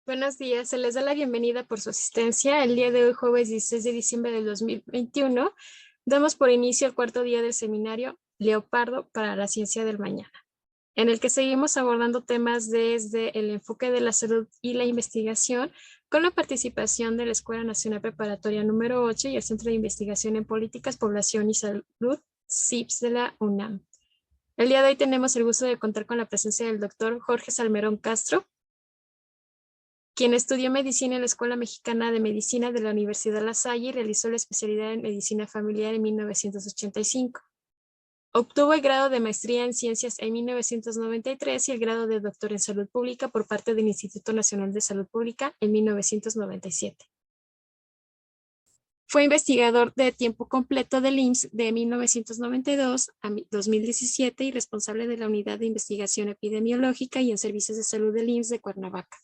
Buenos días, se les da la bienvenida por su asistencia. El día de hoy, jueves 16 de diciembre del 2021, damos por inicio el cuarto día del seminario Leopardo para la Ciencia del Mañana, en el que seguimos abordando temas desde el enfoque de la salud y la investigación, con la participación de la Escuela Nacional Preparatoria número 8 y el Centro de Investigación en Políticas, Población y Salud, CIPS de la UNAM. El día de hoy tenemos el gusto de contar con la presencia del doctor Jorge Salmerón Castro, quien estudió medicina en la Escuela Mexicana de Medicina de la Universidad La Salle y realizó la especialidad en medicina familiar en 1985. Obtuvo el grado de maestría en ciencias en 1993 y el grado de doctor en salud pública por parte del Instituto Nacional de Salud Pública en 1997. Fue investigador de tiempo completo del IMSS de 1992 a 2017 y responsable de la Unidad de Investigación Epidemiológica y en Servicios de Salud del IMSS de Cuernavaca,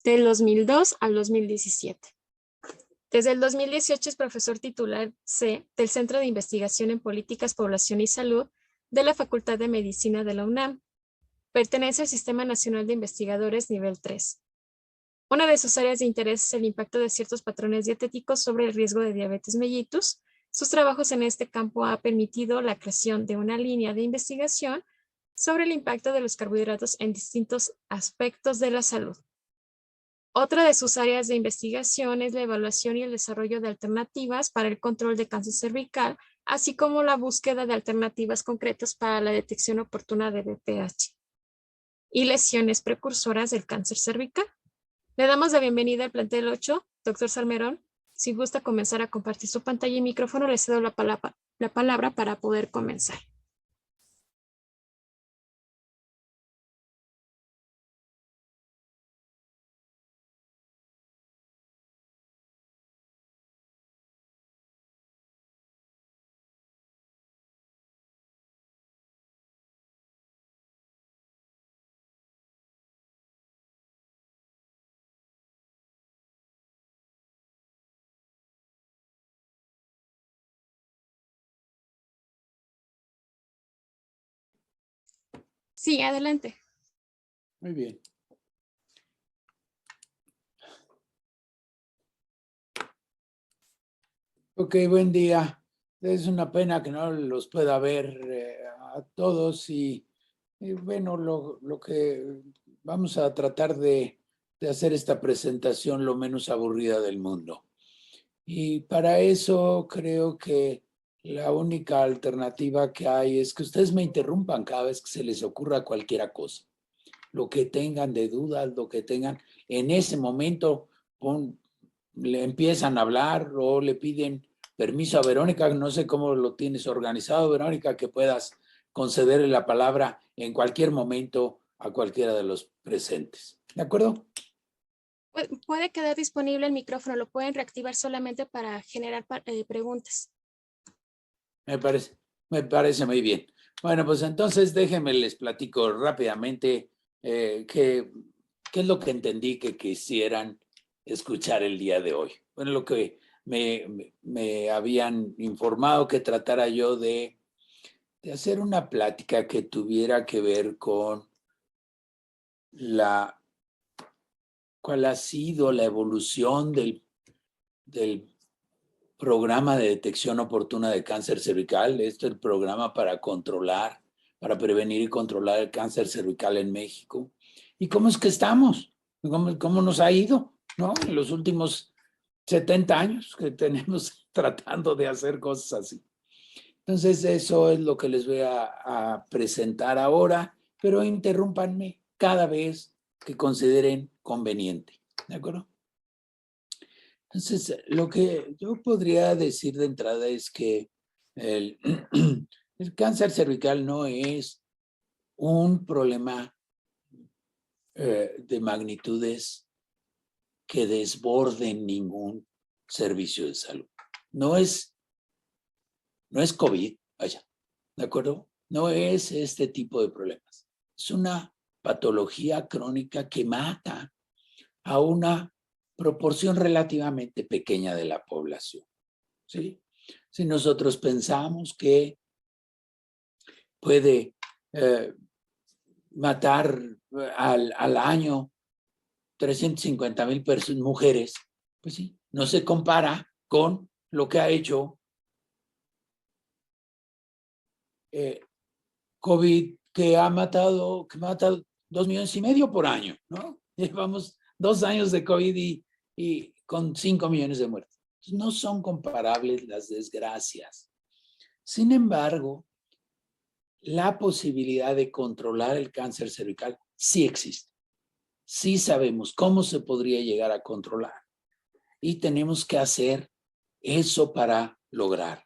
del 2002 al 2017. Desde el 2018 es profesor titular C del Centro de Investigación en Políticas, Población y Salud de la Facultad de Medicina de la UNAM. Pertenece al Sistema Nacional de Investigadores Nivel 3. Una de sus áreas de interés es el impacto de ciertos patrones dietéticos sobre el riesgo de diabetes mellitus. Sus trabajos en este campo han permitido la creación de una línea de investigación sobre el impacto de los carbohidratos en distintos aspectos de la salud. Otra de sus áreas de investigación es la evaluación y el desarrollo de alternativas para el control de cáncer cervical, así como la búsqueda de alternativas concretas para la detección oportuna de BPH y lesiones precursoras del cáncer cervical. Le damos la bienvenida al plantel 8, doctor Salmerón. Si gusta comenzar a compartir su pantalla y micrófono, le cedo la palabra para poder comenzar. Sí, adelante. Muy bien. Ok, buen día. Es una pena que no los pueda ver a todos y bueno, lo que vamos a tratar de hacer esta presentación lo menos aburrida del mundo. Y para eso creo que la única alternativa que hay es que ustedes me interrumpan cada vez que se les ocurra cualquier cosa. Lo que tengan de dudas, lo que tengan en ese momento, le empiezan a hablar o le piden permiso a Verónica, no sé cómo lo tienes organizado, Verónica, que puedas concederle la palabra en cualquier momento a cualquiera de los presentes. ¿De acuerdo? Puede quedar disponible el micrófono, lo pueden reactivar solamente para generar preguntas. Me parece muy bien. Bueno, pues entonces déjenme les platico rápidamente qué es lo que entendí que quisieran escuchar el día de hoy. Bueno, lo que me habían informado que tratara yo de hacer una plática que tuviera que ver con cuál ha sido la evolución del programa de detección oportuna de cáncer cervical. Este es el programa para prevenir y controlar el cáncer cervical en México. ¿Y cómo es que estamos? ¿Cómo nos ha ido, ¿no? En los últimos 70 años que tenemos tratando de hacer cosas así. Entonces, eso es lo que les voy a presentar ahora, pero interrúmpanme cada vez que consideren conveniente, ¿de acuerdo? Entonces, lo que yo podría decir de entrada es que el, el cáncer cervical no es un problema de magnitudes que desborden ningún servicio de salud. No es COVID, vaya, ¿de acuerdo? No es este tipo de problemas. Es una patología crónica que mata a una proporción relativamente pequeña de la población, ¿sí? Si nosotros pensamos que puede matar al año 350,000 mujeres, pues sí, no se compara con lo que ha hecho COVID, que mata 2,5 millones por año, ¿no? Llevamos 2 años de COVID y con 5 millones de muertes. No son comparables las desgracias. Sin embargo, la posibilidad de controlar el cáncer cervical sí existe. Sí sabemos cómo se podría llegar a controlar y tenemos que hacer eso para lograr.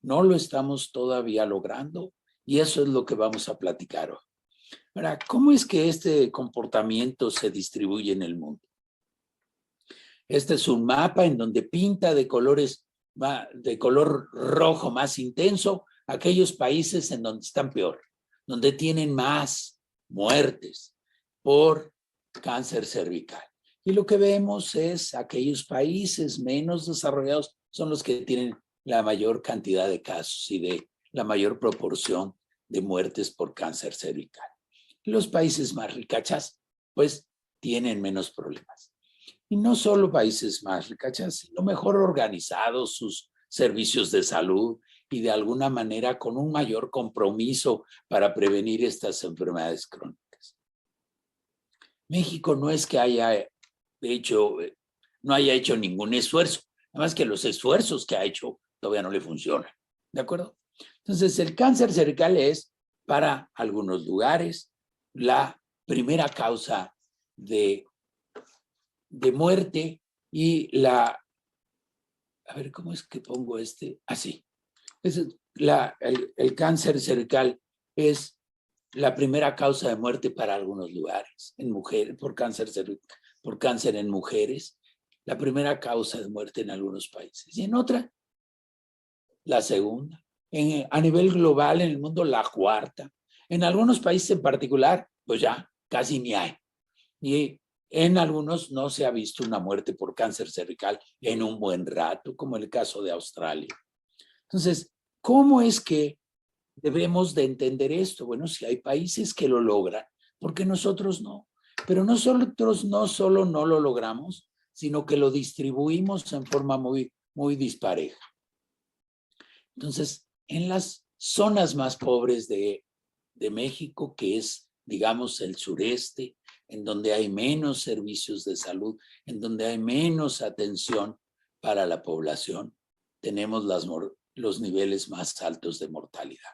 No lo estamos todavía logrando y eso es lo que vamos a platicar hoy. Ahora, ¿cómo es que este comportamiento se distribuye en el mundo? Este es un mapa en donde pinta de color rojo más intenso aquellos países en donde están peor, donde tienen más muertes por cáncer cervical. Y lo que vemos es aquellos países menos desarrollados son los que tienen la mayor cantidad de casos y de la mayor proporción de muertes por cáncer cervical. Los países más ricachas, pues, tienen menos problemas. Y no solo países más ricachas, sino mejor organizados sus servicios de salud y de alguna manera con un mayor compromiso para prevenir estas enfermedades crónicas. México no es que no haya hecho ningún esfuerzo, nada más que los esfuerzos que ha hecho todavía no le funcionan, ¿de acuerdo? Entonces, el cáncer cervical es, para algunos lugares, la primera causa de muerte y a ver, ¿cómo es que pongo así? El cáncer cervical es la primera causa de muerte para algunos lugares, en mujeres, por cáncer en mujeres, la primera causa de muerte en algunos países. Y en otra, la segunda. A nivel global, en el mundo, la cuarta. En algunos países en particular, pues ya casi ni hay. Y en algunos no se ha visto una muerte por cáncer cervical en un buen rato, como el caso de Australia. Entonces, ¿cómo es que debemos de entender esto? Bueno, si hay países que lo logran, ¿por qué nosotros no? Pero nosotros no solo no lo logramos, sino que lo distribuimos en forma muy, muy dispareja. Entonces, en las zonas más pobres de México, que es, digamos, el sureste, en donde hay menos servicios de salud, en donde hay menos atención para la población, tenemos los niveles más altos de mortalidad.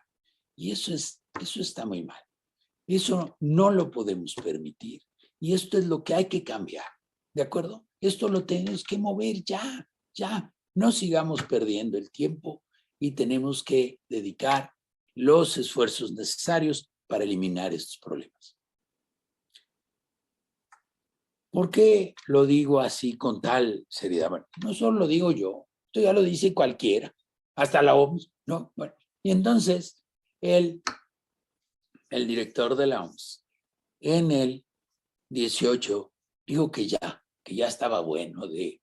Y eso está muy mal. Eso no lo podemos permitir. Y esto es lo que hay que cambiar. ¿De acuerdo? Esto lo tenemos que mover ya. No sigamos perdiendo el tiempo y tenemos que dedicar los esfuerzos necesarios para eliminar estos problemas. ¿Por qué lo digo así con tal seriedad? Bueno, no solo lo digo yo, esto ya lo dice cualquiera, hasta la OMS, ¿no? Bueno, y entonces el director de la OMS en el 18 dijo que ya estaba bueno de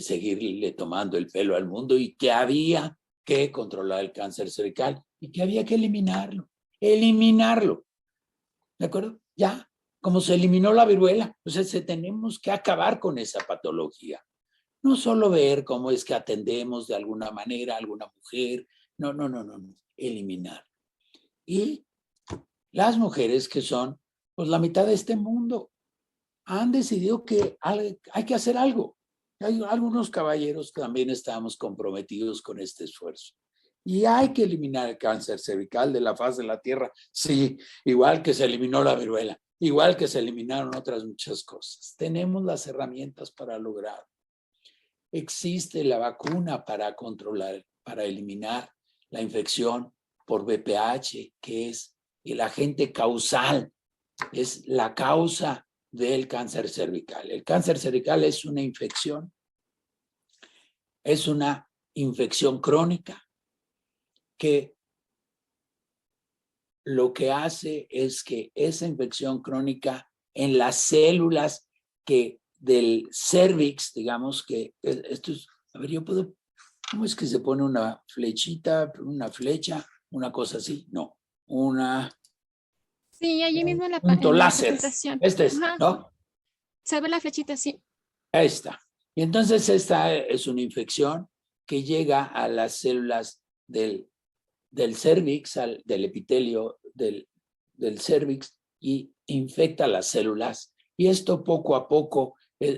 seguirle tomando el pelo al mundo y que había que controlar el cáncer cervical y que había que eliminarlo. ¿De acuerdo? Ya, como se eliminó la viruela, entonces tenemos que acabar con esa patología. No solo ver cómo es que atendemos de alguna manera a alguna mujer, no, eliminar. Y las mujeres que son pues la mitad de este mundo han decidido que hay que hacer algo. Hay algunos caballeros que también estamos comprometidos con este esfuerzo. Y hay que eliminar el cáncer cervical de la faz de la tierra. Sí, igual que se eliminó la viruela, igual que se eliminaron otras muchas cosas. Tenemos las herramientas para lograrlo. Existe la vacuna para controlar, para eliminar la infección por VPH, que es el agente causal, es la causa del cáncer cervical. El cáncer cervical es una infección crónica que lo que hace es que esa infección crónica en las células del cervix, digamos que esto es, a ver, ¿cómo es que se pone una flechita, una flecha, una cosa así? No, Sí, allí mismo en la punto láser. presentación. Este es, Ajá. ¿no? ¿Se ve la flechita? Sí. Ahí está. Y entonces esta es una infección que llega a las células del cervix, del epitelio del cervix, y infecta las células. Y esto poco a poco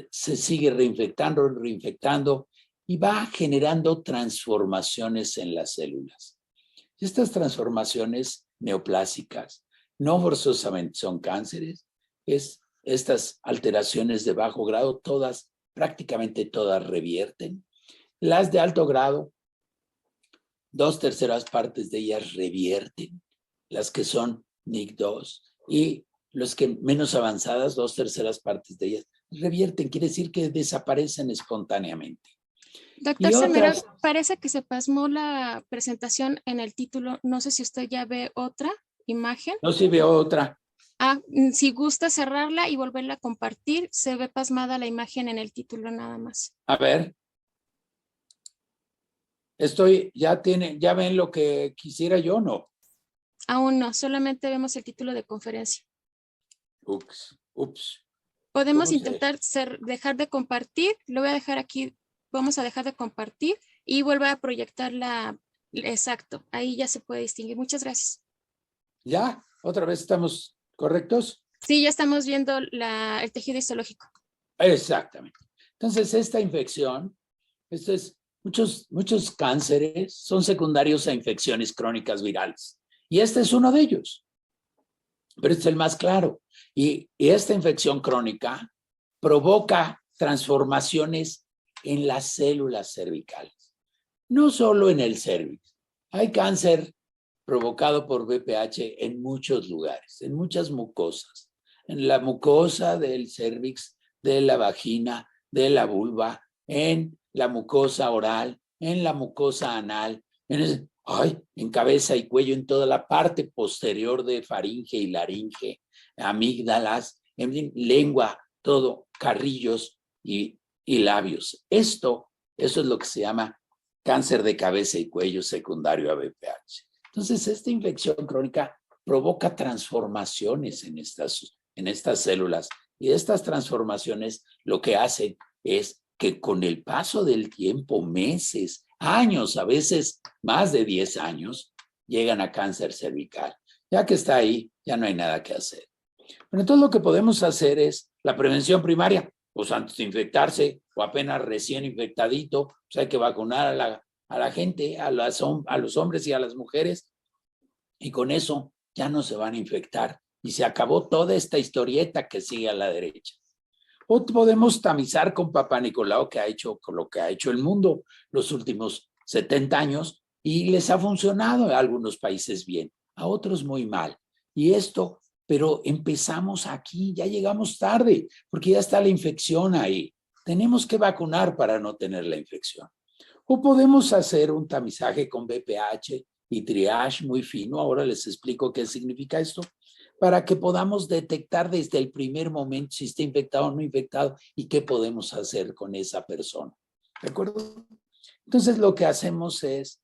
se sigue reinfectando y va generando transformaciones en las células. Y estas transformaciones neoplásicas no forzosamente son cánceres, estas alteraciones de bajo grado, prácticamente todas revierten. Las de alto grado, 2/3 partes de ellas revierten, las que son NIC2, y los que menos avanzadas, 2/3 partes de ellas revierten, quiere decir que desaparecen espontáneamente. Doctor Salmerón, parece que se pasmó la presentación en el título. No sé si usted ya ve otra imagen. No, sí veo otra. Si gusta cerrarla y volverla a compartir, se ve pasmada la imagen en el título nada más. A ver. ¿Ya ven lo que quisiera yo, no? Aún no, solamente vemos el título de conferencia. Ups. Podemos intentar dejar de compartir. Lo voy a dejar aquí. Vamos a dejar de compartir y vuelve a proyectarla. Exacto, ahí ya se puede distinguir. Muchas gracias. ¿Ya? ¿Otra vez estamos correctos? Sí, ya estamos viendo el tejido histológico. Exactamente. Entonces, esta infección, muchos cánceres son secundarios a infecciones crónicas virales. Y este es uno de ellos. Pero este es el más claro. Y esta infección crónica provoca transformaciones en las células cervicales. No solo en el cervix. Hay cáncer provocado por VPH en muchos lugares, en muchas mucosas. En la mucosa del cervix, de la vagina, de la vulva, en la mucosa oral, en la mucosa anal, en cabeza y cuello, en toda la parte posterior de faringe y laringe, amígdalas, en lengua, todo, carrillos y labios. Eso es lo que se llama cáncer de cabeza y cuello secundario a VPH. Entonces, esta infección crónica provoca transformaciones en estas células, y estas transformaciones lo que hacen es que con el paso del tiempo, meses, años, a veces más de 10 años, llegan a cáncer cervical. Ya que está ahí, ya no hay nada que hacer. Pero entonces lo que podemos hacer es la prevención primaria, pues antes de infectarse o apenas recién infectadito, pues hay que vacunar a la gente, a los hombres y a las mujeres, y con eso ya no se van a infectar y se acabó toda esta historieta que sigue a la derecha. O podemos tamizar con Papá Nicolau, con lo que ha hecho el mundo los últimos 70 años, y les ha funcionado a algunos países bien, a otros muy mal. Pero empezamos aquí, ya llegamos tarde, porque ya está la infección ahí. Tenemos que vacunar para no tener la infección. O podemos hacer un tamizaje con VPH y triage muy fino. Ahora les explico qué significa esto, para que podamos detectar desde el primer momento si está infectado o no infectado y qué podemos hacer con esa persona. ¿De acuerdo? Entonces, lo que hacemos es,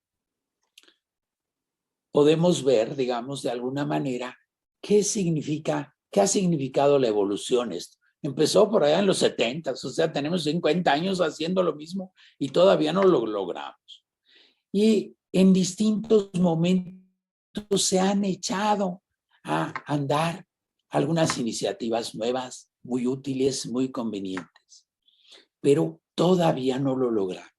podemos ver, digamos, de alguna manera, qué ha significado la evolución esto. Empezó por allá en los 70, o sea, tenemos 50 años haciendo lo mismo y todavía no lo logramos. Y en distintos momentos se han echado a andar algunas iniciativas nuevas, muy útiles, muy convenientes, pero todavía no lo logramos.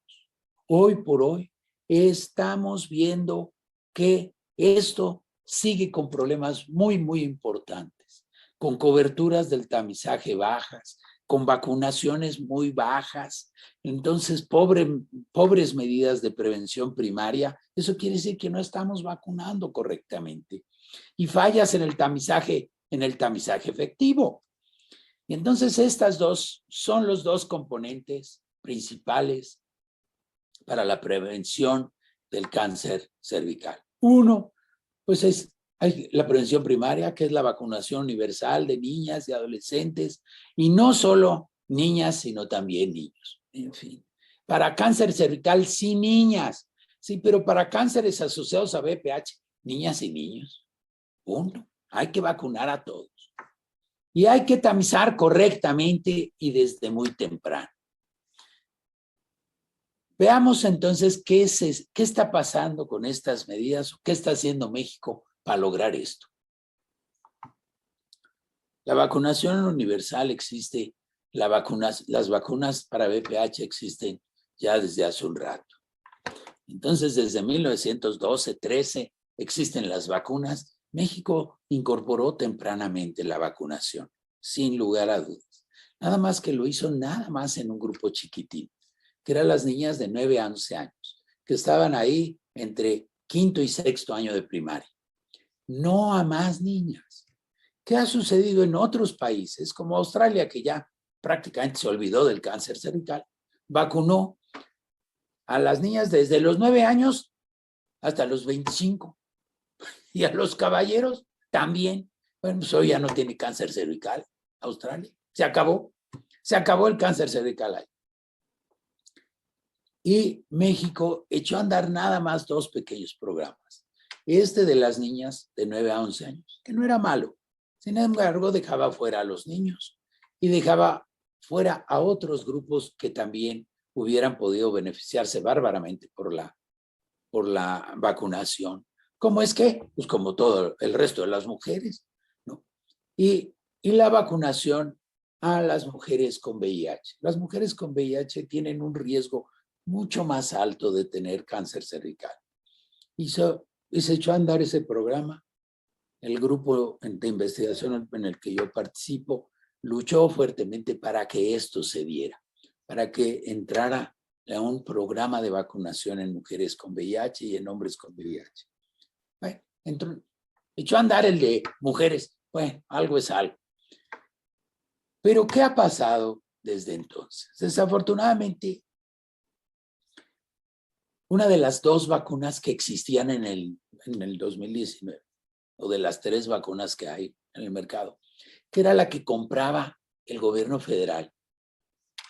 Hoy por hoy estamos viendo que esto sigue con problemas muy, muy importantes, con coberturas del tamizaje bajas, con vacunaciones muy bajas. Entonces, pobres medidas de prevención primaria, eso quiere decir que no estamos vacunando correctamente. Y fallas en el tamizaje efectivo. Y entonces estas dos son los dos componentes principales para la prevención del cáncer cervical. Uno, pues hay la prevención primaria, que es la vacunación universal de niñas y adolescentes, y no solo niñas, sino también niños. En fin, para cáncer cervical, sí, niñas, sí, pero para cánceres asociados a VPH, niñas y niños. Punto. Hay que vacunar a todos. Y hay que tamizar correctamente y desde muy temprano. Veamos entonces qué está pasando con estas medidas o qué está haciendo México para lograr esto. La vacunación universal existe, las vacunas para VPH existen ya desde hace un rato. Entonces, desde 1912, 13 existen las vacunas. México incorporó tempranamente la vacunación, sin lugar a dudas. Nada más que lo hizo nada más en un grupo chiquitín, que eran las niñas de 9 a 11 años, que estaban ahí entre quinto y sexto año de primaria. No a más niñas. ¿Qué ha sucedido en otros países, como Australia, que ya prácticamente se olvidó del cáncer cervical? Vacunó a las niñas desde los 9 años hasta los 25. Y a los caballeros también. Bueno, pues hoy ya no tiene cáncer cervical Australia. Se acabó el cáncer cervical ahí. Y México echó a andar nada más 2 pequeños programas. Este de las niñas de 9 a 11 años, que no era malo. Sin embargo, dejaba fuera a los niños y dejaba fuera a otros grupos que también hubieran podido beneficiarse bárbaramente por la vacunación. ¿Cómo es que? Pues como todo el resto de las mujeres, ¿no? Y la vacunación a las mujeres con VIH. Las mujeres con VIH tienen un riesgo mucho más alto de tener cáncer cervical. Y se echó a andar ese programa. El grupo de investigación en el que yo participo luchó fuertemente para que esto se diera, para que entrara a un programa de vacunación en mujeres con VIH y en hombres con VIH. Bueno, echó a andar el de mujeres. Bueno, algo es algo. Pero ¿qué ha pasado desde entonces? Desafortunadamente, una de las 2 vacunas que existían en el 2019, o de las 3 vacunas que hay en el mercado, que era la que compraba el gobierno federal,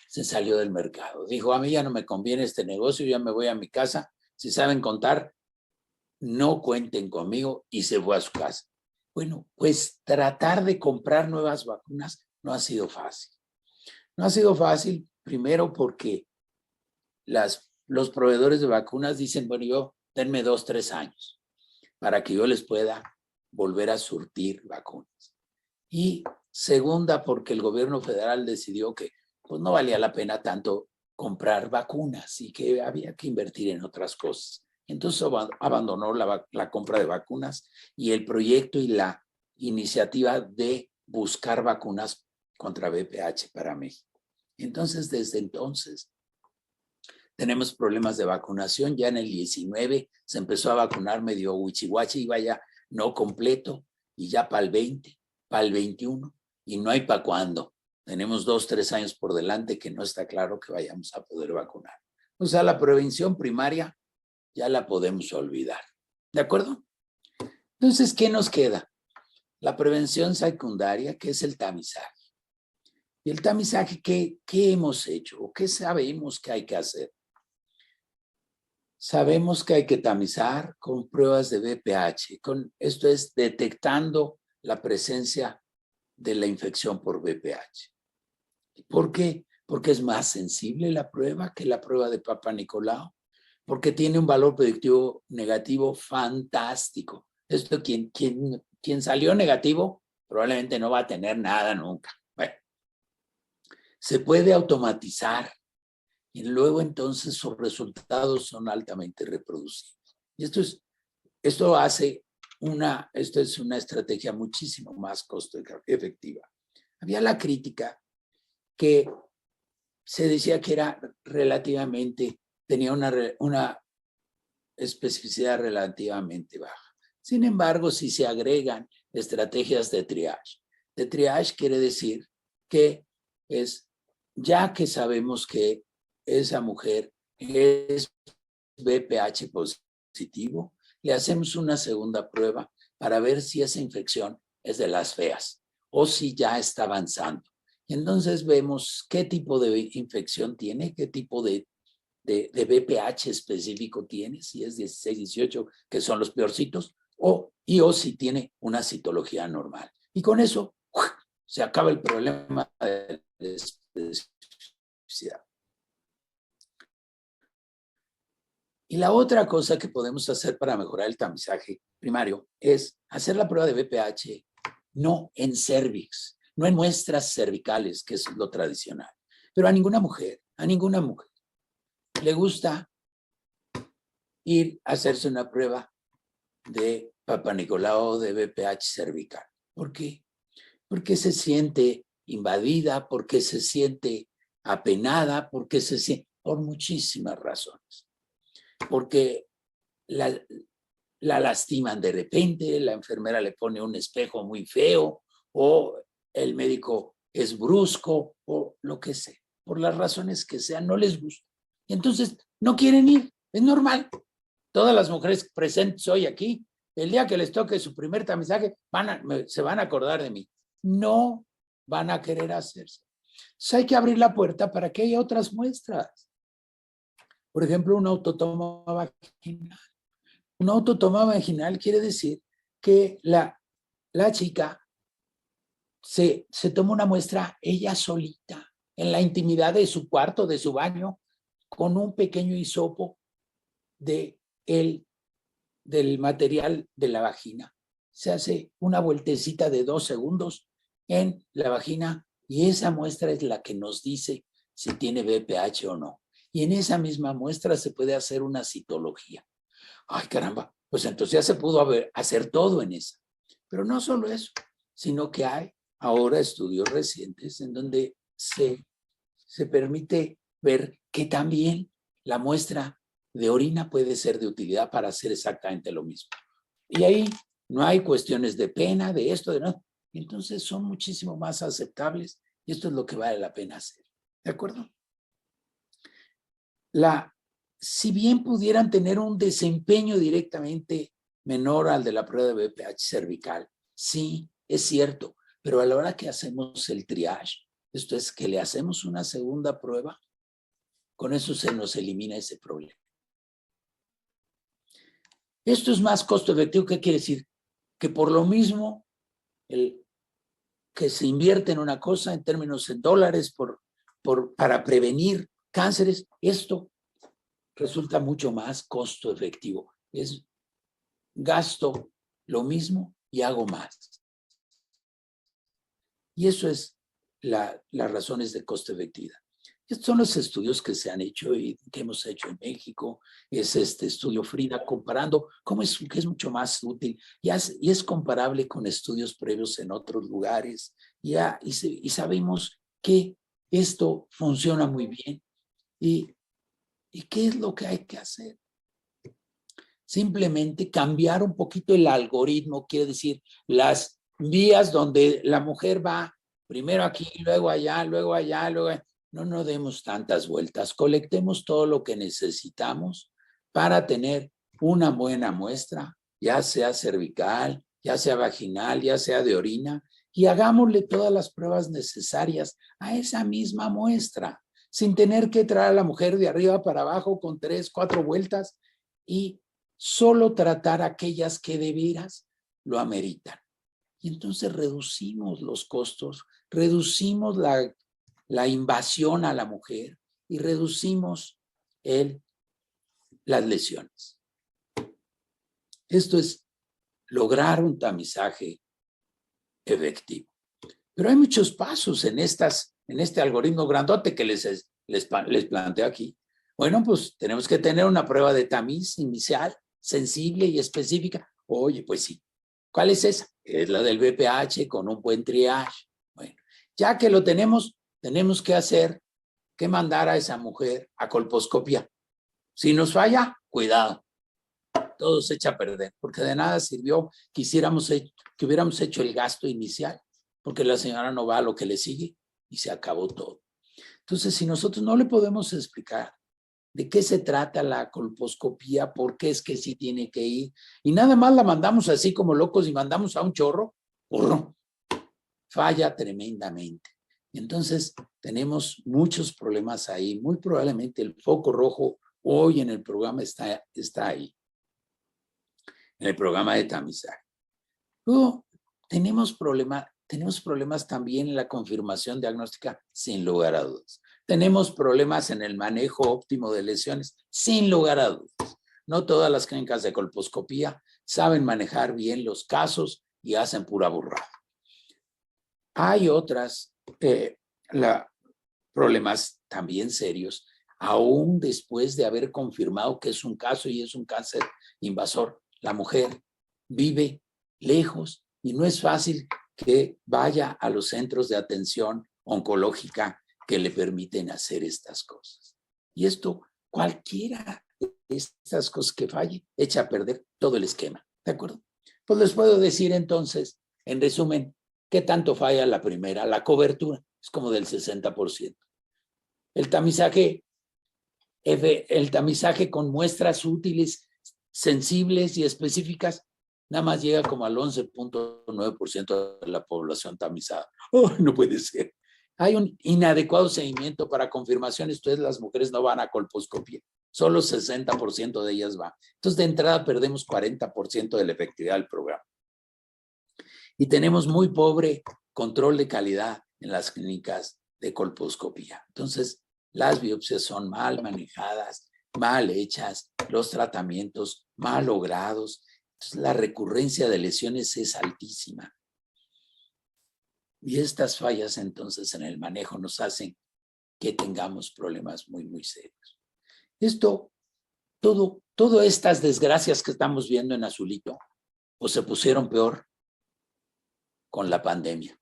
se salió del mercado. Dijo, a mí ya no me conviene este negocio, ya me voy a mi casa. Si saben contar, no cuenten conmigo, y se fue a su casa. Bueno, pues tratar de comprar nuevas vacunas no ha sido fácil. No ha sido fácil, primero porque los proveedores de vacunas dicen, bueno, denme 2, 3 años para que yo les pueda volver a surtir vacunas. Y segunda, porque el gobierno federal decidió que pues, no valía la pena tanto comprar vacunas y que había que invertir en otras cosas. Entonces abandonó la compra de vacunas y el proyecto y la iniciativa de buscar vacunas contra VPH para México. Entonces, desde entonces, tenemos problemas de vacunación. Ya en el 19 se empezó a vacunar medio huichihuachi, iba ya no completo, y ya para el 20, para el 21, y no hay para cuándo. Tenemos 2, 3 años por delante que no está claro que vayamos a poder vacunar. O sea, la prevención primaria ya la podemos olvidar. ¿De acuerdo? Entonces, ¿qué nos queda? La prevención secundaria, que es el tamizaje. Y el tamizaje, ¿qué hemos hecho? ¿O qué sabemos que hay que hacer? Sabemos que hay que tamizar con pruebas de VPH. Esto es detectando la presencia de la infección por VPH. ¿Por qué? Porque es más sensible la prueba que la prueba de Papa Nicolau. Porque tiene un valor predictivo negativo fantástico. Esto, quien salió negativo probablemente no va a tener nada nunca. Bueno, se puede automatizar y luego entonces sus resultados son altamente reproducibles. Y esto es una estrategia muchísimo más costo efectiva. Había la crítica que se decía que era tenía una especificidad relativamente baja. Sin embargo, si se agregan estrategias de triage quiere decir que ya que sabemos que esa mujer es VPH positivo, le hacemos una segunda prueba para ver si esa infección es de las feas o si ya está avanzando. Y entonces vemos qué tipo de infección tiene, qué tipo de VPH específico tiene, si es 16, 18, que son los peorcitos, o si tiene una citología normal. Y con eso se acaba el problema de la especificidad. Y la otra cosa que podemos hacer para mejorar el tamizaje primario es hacer la prueba de BPH no en cervix, no en muestras cervicales, que es lo tradicional. Pero a ninguna mujer le gusta ir a hacerse una prueba de Papa Nicolau de BPH cervical. ¿Por qué? Porque se siente invadida, porque se siente apenada, porque se siente, por muchísimas razones. Porque la lastiman de repente, la enfermera le pone un espejo muy feo, o el médico es brusco, o lo que sea. Por las razones que sean, no les gusta. Y entonces no quieren ir, es normal. Todas las mujeres presentes hoy aquí, el día que les toque su primer tamizaje, se van a acordar de mí. No van a querer hacerse. Entonces hay que abrir la puerta para que haya otras muestras. Por ejemplo, una autotoma vaginal. Una autotoma vaginal quiere decir que la chica se toma una muestra ella solita, en la intimidad de su cuarto, de su baño, con un pequeño hisopo del material de la vagina. Se hace una vueltecita de 2 segundos en la vagina y esa muestra es la que nos dice si tiene BPH o no. Y en esa misma muestra se puede hacer una citología. Ay, caramba, pues entonces ya se pudo hacer todo en esa. Pero no solo eso, sino que hay ahora estudios recientes en donde se permite ver que también la muestra de orina puede ser de utilidad para hacer exactamente lo mismo. Y ahí no hay cuestiones de pena, de esto, de no. Entonces son muchísimo más aceptables y esto es lo que vale la pena hacer. ¿De acuerdo? Si bien pudieran tener un desempeño directamente menor al de la prueba de BPH cervical, sí, es cierto, pero a la hora que hacemos el triage, esto es que le hacemos una segunda prueba, con eso se nos elimina ese problema. Esto es más costo efectivo. ¿Qué quiere decir? Que por lo mismo que se invierte en una cosa en términos en dólares para prevenir cánceres, esto resulta mucho más costo efectivo. Es gasto lo mismo y hago más. Y eso es las razones de costo efectividad. Estos son los estudios que se han hecho y que hemos hecho en México. Es este estudio Frida comparando cómo es que es mucho más útil y es comparable con estudios previos en otros lugares. Y sabemos que esto funciona muy bien. ¿Y qué es lo que hay que hacer? Simplemente cambiar un poquito el algoritmo, quiere decir, las vías donde la mujer va primero aquí, luego allá, luego allá, luego allá. No demos tantas vueltas, colectemos todo lo que necesitamos para tener una buena muestra, ya sea cervical, ya sea vaginal, ya sea de orina, y hagámosle todas las pruebas necesarias a esa misma muestra, sin tener que traer a la mujer de arriba para abajo con 3, 4 vueltas y solo tratar aquellas que de veras lo ameritan. Y entonces reducimos los costos, reducimos la invasión a la mujer y reducimos las lesiones. Esto es lograr un tamizaje efectivo. Pero hay muchos pasos en este algoritmo grandote que les planteo aquí. Bueno, pues tenemos que tener una prueba de tamiz inicial, sensible y específica. Oye, pues sí. ¿Cuál es esa? Es la del BPH con un buen triage. Bueno, ya que lo tenemos que mandar a esa mujer a colposcopia. Si nos falla, cuidado. Todo se echa a perder, porque de nada sirvió que hubiéramos hecho el gasto inicial, porque la señora no va a lo que le sigue y se acabó todo. Entonces, si nosotros no le podemos explicar de qué se trata la colposcopía, por qué es que sí tiene que ir, y nada más la mandamos así como locos y mandamos a un chorro, falla tremendamente. Entonces, tenemos muchos problemas ahí. Muy probablemente el foco rojo hoy en el programa está ahí, en el programa de tamizaje. Luego, tenemos problema tenemos problemas también en la confirmación diagnóstica, sin lugar a dudas. Tenemos problemas en el manejo óptimo de lesiones, sin lugar a dudas. No todas las clínicas de colposcopía saben manejar bien los casos y hacen pura burrada. Hay otras problemas también serios, aún después de haber confirmado que es un caso y es un cáncer invasor. La mujer vive lejos y no es fácil que vaya a los centros de atención oncológica que le permiten hacer estas cosas. Y esto, cualquiera de estas cosas que falle, echa a perder todo el esquema. ¿De acuerdo? Pues les puedo decir entonces, en resumen, ¿qué tanto falla la primera? La cobertura es como del 60%. El tamizaje con muestras útiles, sensibles y específicas, nada más llega como al 11.9% de la población tamizada. ¡Oh, no puede ser! Hay un inadecuado seguimiento para confirmación. Esto es, las mujeres no van a colposcopía. Solo 60% de ellas van. Entonces, de entrada, perdemos 40% de la efectividad del programa. Y tenemos muy pobre control de calidad en las clínicas de colposcopía. Entonces, las biopsias son mal manejadas, mal hechas, los tratamientos mal logrados. Entonces, la recurrencia de lesiones es altísima. Y estas fallas entonces en el manejo nos hacen que tengamos problemas muy, muy serios. Todas estas desgracias que estamos viendo en azulito, pues se pusieron peor con la pandemia.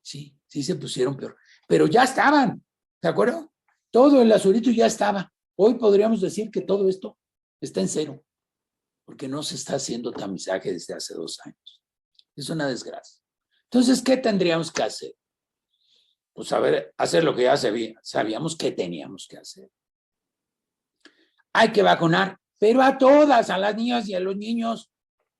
Sí, sí se pusieron peor. Pero ya estaban, ¿de acuerdo? Todo el azulito ya estaba. Hoy podríamos decir que todo esto está en cero, porque no se está haciendo tamizaje desde hace 2 años. Es una desgracia. Entonces, ¿qué tendríamos que hacer? Pues hacer lo que ya sabíamos que teníamos que hacer. Hay que vacunar, pero a todas, a las niñas y a los niños.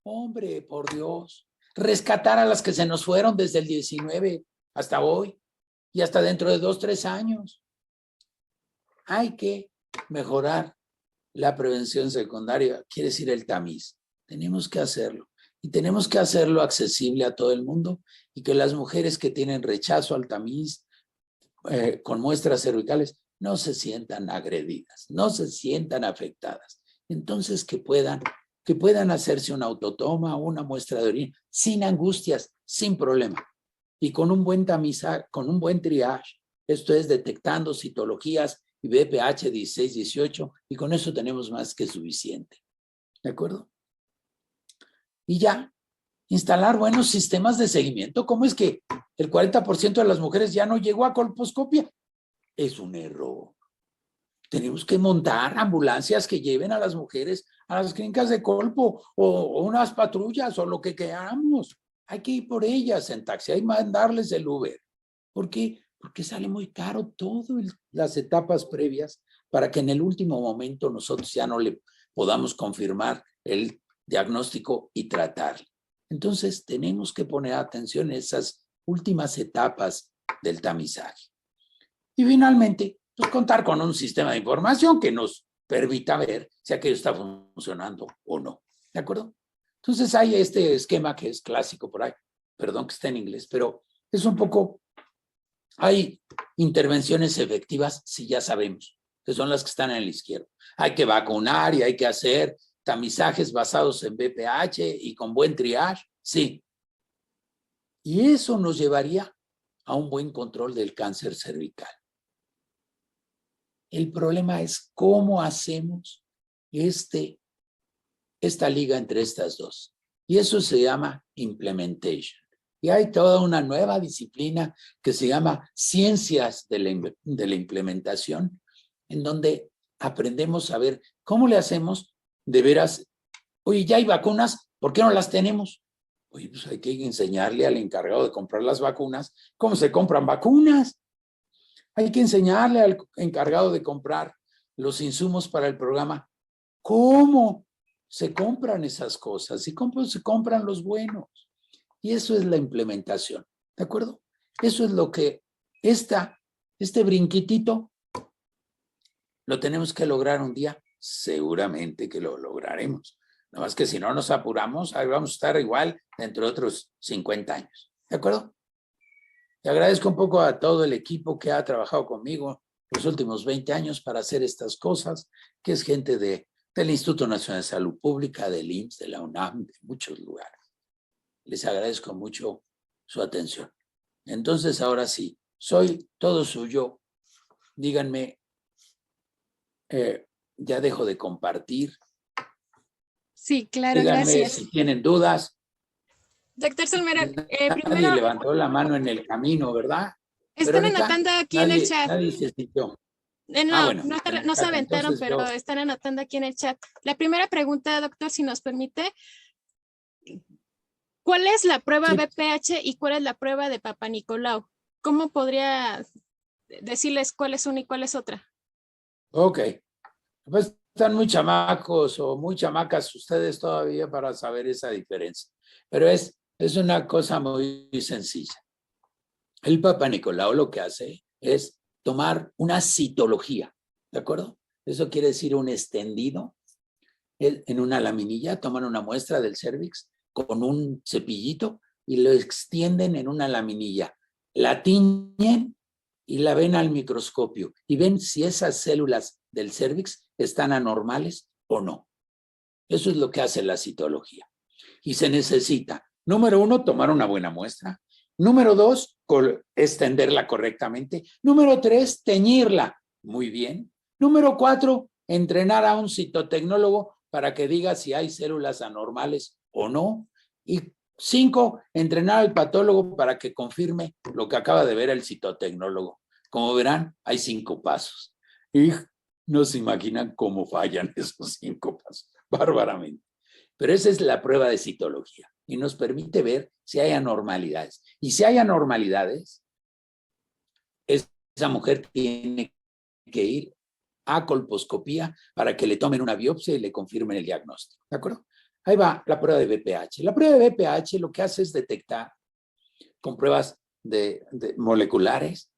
Hombre, por Dios. Rescatar a las que se nos fueron desde el 19 hasta hoy y hasta dentro de 2, 3 años. Hay que mejorar la prevención secundaria, quiere decir el tamiz. Tenemos que hacerlo. Y tenemos que hacerlo accesible a todo el mundo y que las mujeres que tienen rechazo al tamiz con muestras cervicales no se sientan agredidas, no se sientan afectadas. Entonces que puedan hacerse una autotoma o una muestra de orina sin angustias, sin problema. Y con un buen tamizaje, con un buen triage, esto es detectando citologías y BPH 16, 18, y con eso tenemos más que suficiente. ¿De acuerdo? Y ya, instalar buenos sistemas de seguimiento. ¿Cómo es que el 40% de las mujeres ya no llegó a colposcopia? Es un error. Tenemos que montar ambulancias que lleven a las mujeres a las clínicas de colpo o unas patrullas o lo que queramos. Hay que ir por ellas en taxi, hay que mandarles el Uber. ¿Por qué? Porque sale muy caro todas las etapas previas para que en el último momento nosotros ya no le podamos confirmar el diagnóstico y tratar. Entonces tenemos que poner atención en esas últimas etapas del tamizaje. Y finalmente, pues contar con un sistema de información que nos permita ver si aquello está funcionando o no. ¿De acuerdo? Entonces hay este esquema que es clásico por ahí. Perdón que está en inglés, pero es un poco... Hay intervenciones efectivas, si ya sabemos, que son las que están en la izquierda. Hay que vacunar y hay que hacer tamizajes basados en BPH y con buen triage, sí. Y eso nos llevaría a un buen control del cáncer cervical. El problema es cómo hacemos esta liga entre estas dos. Y eso se llama implementation. Y hay toda una nueva disciplina que se llama ciencias de la implementación, en donde aprendemos a ver cómo le hacemos de veras. Oye, ya hay vacunas, ¿por qué no las tenemos? Oye, pues hay que enseñarle al encargado de comprar las vacunas cómo se compran vacunas. Hay que enseñarle al encargado de comprar los insumos para el programa cómo se compran esas cosas y cómo se compran los buenos. Y eso es la implementación, ¿de acuerdo? Eso es lo que este brinquitito lo tenemos que lograr un día. Seguramente que lo lograremos. Nada más que si no nos apuramos, ahí vamos a estar igual dentro de otros 50 años, ¿de acuerdo? Le agradezco un poco a todo el equipo que ha trabajado conmigo los últimos 20 años para hacer estas cosas, que es gente del Instituto Nacional de Salud Pública, del IMSS, de la UNAM, de muchos lugares. Les agradezco mucho su atención. Entonces, ahora sí, soy todo suyo. Díganme, ya dejo de compartir. Sí, claro, Díganme gracias. si tienen dudas. Doctor Salmerón, Nadie primero, levantó la mano en el camino, ¿verdad? están Verónica, anotando aquí en el chat. nadie se sintió. No, Bueno, no, en el no se chat. aventaron, Entonces pero yo, están anotando aquí en el chat. La primera pregunta, doctor, si nos permite, ¿cuál es la prueba sí, BPH y cuál es la prueba de Papa Nicolau? ¿Cómo podría decirles cuál es una y cuál es otra? ok. Pues están muy chamacos o muy chamacas ustedes todavía para saber esa diferencia. Pero es una cosa muy sencilla. El Papa Nicolau lo que hace es tomar una citología, ¿de acuerdo? Eso quiere decir un extendido en una laminilla, toman una muestra del cérvix con un cepillito y lo extienden en una laminilla. La tiñen y la ven al microscopio y ven si esas células del cérvix están anormales o no. Eso es lo que hace la citología. Y se necesita, número 1, tomar una buena muestra. Número 2, extenderla correctamente. Número 3, teñirla muy bien. Número 4, entrenar a un citotecnólogo para que diga si hay células anormales o no. Y 5, entrenar al patólogo para que confirme lo que acaba de ver el citotecnólogo. Como verán, hay 5 pasos. Y no se imaginan cómo fallan esos 5 pasos, bárbaramente. Pero esa es la prueba de citología y nos permite ver si hay anormalidades. Y si hay anormalidades, esa mujer tiene que ir a colposcopía para que le tomen una biopsia y le confirmen el diagnóstico. ¿De acuerdo? Ahí va la prueba de BPH. La prueba de BPH lo que hace es detectar con pruebas de moleculares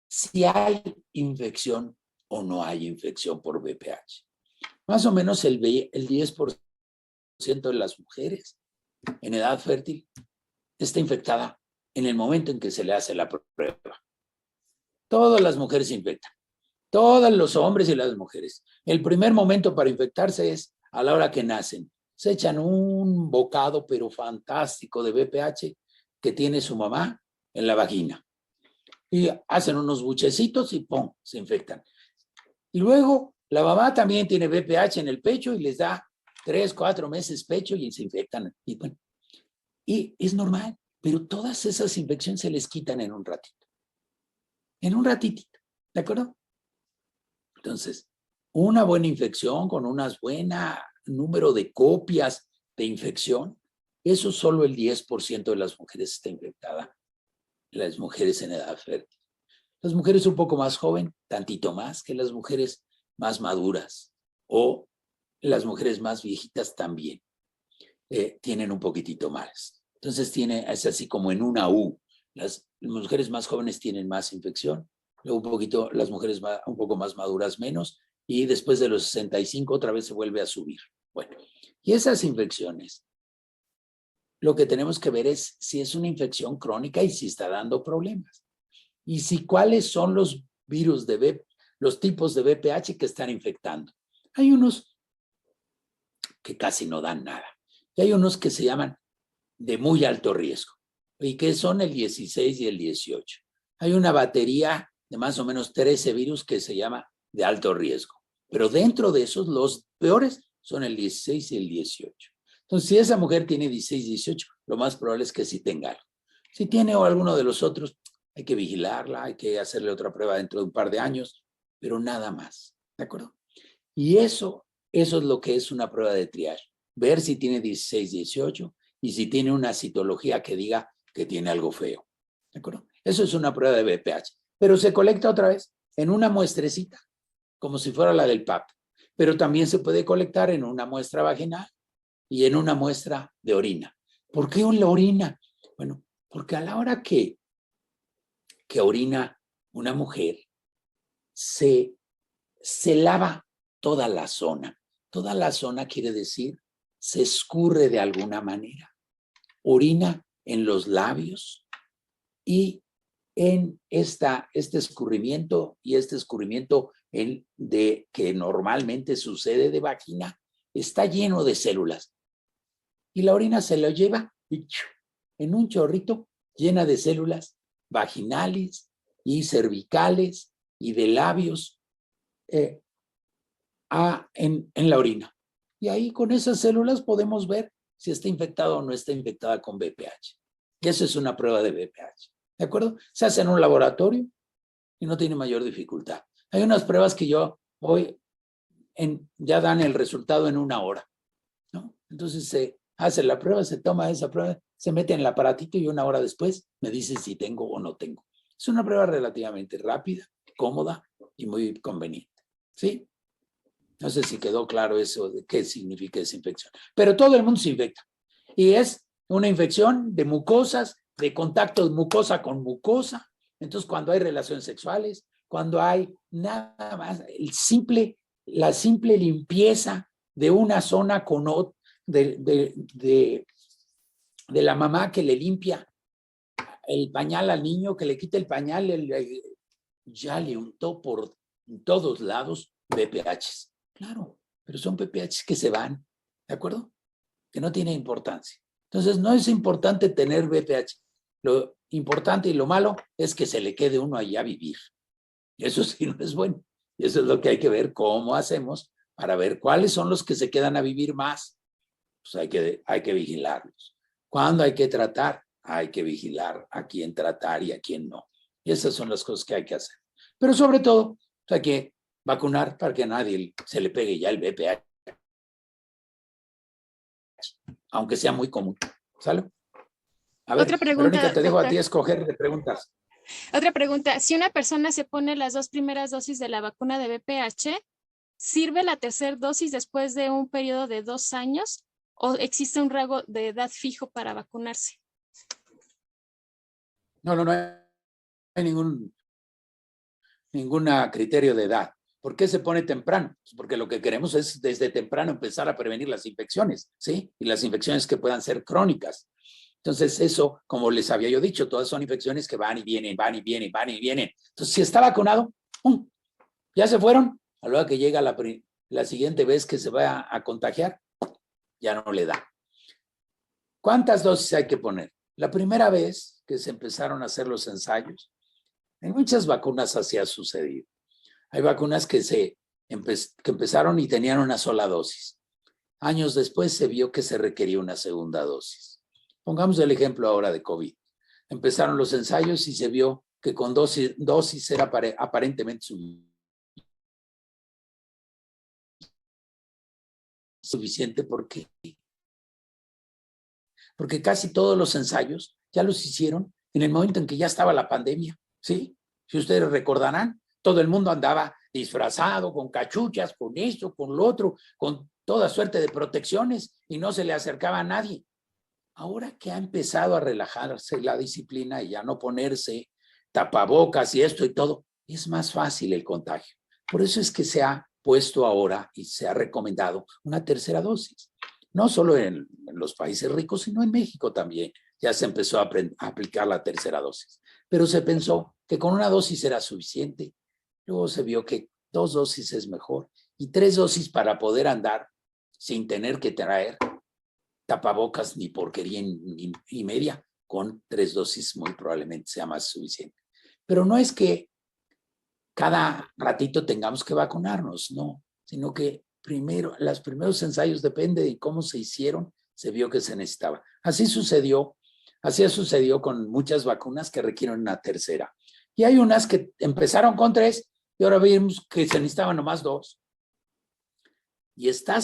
si hay infección o no hay infección por BPH. Más o menos el 10% de las mujeres en edad fértil está infectada en el momento en que se le hace la prueba. Todas las mujeres se infectan, todos los hombres y las mujeres. El primer momento para infectarse es a la hora que nacen. Se echan un bocado, pero fantástico, de BPH que tiene su mamá en la vagina. Y hacen unos buchecitos y ¡pum!, se infectan. Y luego la mamá también tiene BPH en el pecho y les da 3, 4 meses pecho y se infectan. Y, bueno, y es normal, pero todas esas infecciones se les quitan en un ratito. En un ratitito, ¿de acuerdo? Entonces, una buena infección con un buen número de copias de infección, eso solo el 10% de las mujeres está infectada, las mujeres en edad fértil. Las mujeres un poco más joven, tantito más que las mujeres más maduras o las mujeres más viejitas también tienen un poquitito más. Entonces es así como en una U. Las mujeres más jóvenes tienen más infección, luego un poquito las mujeres un poco más maduras menos, y después de los 65 otra vez se vuelve a subir. Bueno, y esas infecciones, lo que tenemos que ver es si es una infección crónica y si está dando problemas. Y si cuáles son los virus los tipos de BPH que están infectando. Hay unos que casi no dan nada. Y hay unos que se llaman de muy alto riesgo, y que son el 16 y el 18. Hay una batería de más o menos 13 virus que se llama de alto riesgo, pero dentro de esos los peores son el 16 y el 18. Entonces, si esa mujer tiene 16 y 18, lo más probable es que sí tenga algo. Si tiene alguno de los otros, hay que vigilarla, hay que hacerle otra prueba dentro de un par de años, pero nada más, ¿de acuerdo? Y eso es lo que es una prueba de triage, ver si tiene 16, 18 y si tiene una citología que diga que tiene algo feo. ¿De acuerdo? Eso es una prueba de BPH, pero se colecta otra vez en una muestrecita, como si fuera la del PAP, pero también se puede colectar en una muestra vaginal y en una muestra de orina. ¿Por qué la orina? Bueno, porque a la hora que orina una mujer, se lava toda la zona. Toda la zona quiere decir se escurre de alguna manera. Orina en los labios, y en este escurrimiento que normalmente sucede de vagina, está lleno de células. Y la orina se lo lleva en un chorrito llena de células vaginales y cervicales y de labios en la orina. Y ahí con esas células podemos ver si está infectada o no está infectada con VPH. Y eso es una prueba de VPH. ¿De acuerdo? Se hace en un laboratorio y no tiene mayor dificultad. Hay unas pruebas que yo hoy ya dan el resultado en 1 hora, ¿no? Entonces se hace la prueba, se toma esa prueba, se mete en el aparatito y 1 hora después me dice si tengo o no tengo. Es una prueba relativamente rápida, cómoda y muy conveniente. ¿Sí? No sé si quedó claro eso de qué significa esa infección. Pero todo el mundo se infecta. Y es una infección de mucosas, de contacto de mucosa con mucosa. Entonces, cuando hay relaciones sexuales, cuando hay nada más, la simple limpieza de una zona con otra, de la mamá que le limpia el pañal al niño, que le quita el pañal, ya le untó por todos lados VPHs. Claro, pero son VPHs que se van, ¿de acuerdo? Que no tiene importancia. Entonces, no es importante tener VPH. Lo importante y lo malo es que se le quede uno allá a vivir. Eso sí no es bueno. Y eso es lo que hay que ver cómo hacemos para ver cuáles son los que se quedan a vivir más. Pues hay que vigilarlos. ¿Cuándo hay que tratar? Hay que vigilar a quién tratar y a quién no. Y esas son las cosas que hay que hacer. Pero sobre todo, hay que vacunar para que a nadie se le pegue ya el VPH, aunque sea muy común. ¿Sale? A ver, Otra pregunta, Verónica, te dejo a ti doctor. escoger de preguntas. Otra pregunta. Si una persona se pone las 2 primeras dosis de la vacuna de VPH, ¿sirve la tercera dosis después de un periodo de 2 años o existe un rango de edad fijo para vacunarse? No hay ningún criterio de edad. ¿Por qué se pone temprano? Pues porque lo que queremos es desde temprano empezar a prevenir las infecciones, ¿sí? Y las infecciones que puedan ser crónicas. Entonces eso, como les había yo dicho, todas son infecciones que van y vienen, van y vienen, van y vienen. Entonces, si está vacunado, ya se fueron. A la hora que llega la siguiente vez que se va a contagiar, ya no le da. ¿Cuántas dosis hay que poner? La primera vez que se empezaron a hacer los ensayos, en muchas vacunas así ha sucedido. Hay vacunas que empezaron y tenían una sola dosis. Años después se vio que se requería una segunda dosis. Pongamos el ejemplo ahora de COVID. Empezaron los ensayos y se vio que con dosis era aparentemente suficiente. ¿Por qué? Porque casi todos los ensayos ya los hicieron en el momento en que ya estaba la pandemia, ¿sí? Si ustedes recordarán, todo el mundo andaba disfrazado, con cachuchas, con esto, con lo otro, con toda suerte de protecciones y no se le acercaba a nadie. Ahora que ha empezado a relajarse la disciplina y ya no ponerse tapabocas y esto y todo, es más fácil el contagio. Por eso es que se ha puesto ahora y se ha recomendado una tercera dosis. No solo en los países ricos, sino en México también. Ya se empezó a aplicar la tercera dosis. Pero se pensó que con una dosis era suficiente. Luego se vio que 2 dosis es mejor y 3 dosis para poder andar sin tener que traer tapabocas ni porquería y media. Con 3 dosis muy probablemente sea más suficiente. Pero no es que cada ratito tengamos que vacunarnos, no, sino que los primeros ensayos, depende de cómo se hicieron, se vio que se necesitaba. Así ha sucedido con muchas vacunas que requieren una tercera. Y hay unas que empezaron con 3 y ahora vimos que se necesitaban nomás 2. Y está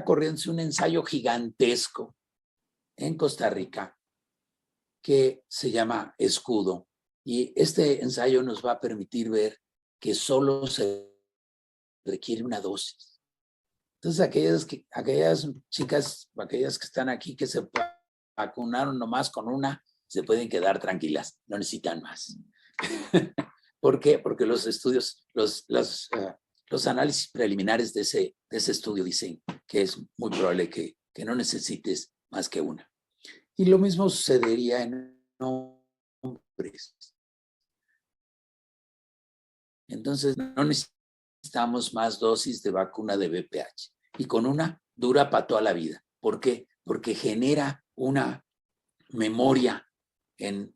corriendo un ensayo gigantesco en Costa Rica que se llama Escudo. Y este ensayo nos va a permitir ver que solo se requiere una dosis. Entonces, aquellas chicas, aquellas que están aquí que se vacunaron nomás con una, se pueden quedar tranquilas, no necesitan más. ¿Por qué? Porque los estudios, los análisis preliminares de ese estudio dicen que es muy probable que no necesites más que una. Y lo mismo sucedería en hombres. Entonces, no necesitamos más dosis de vacuna de VPH. Y con una dura para toda la vida. ¿Por qué? Porque genera una memoria en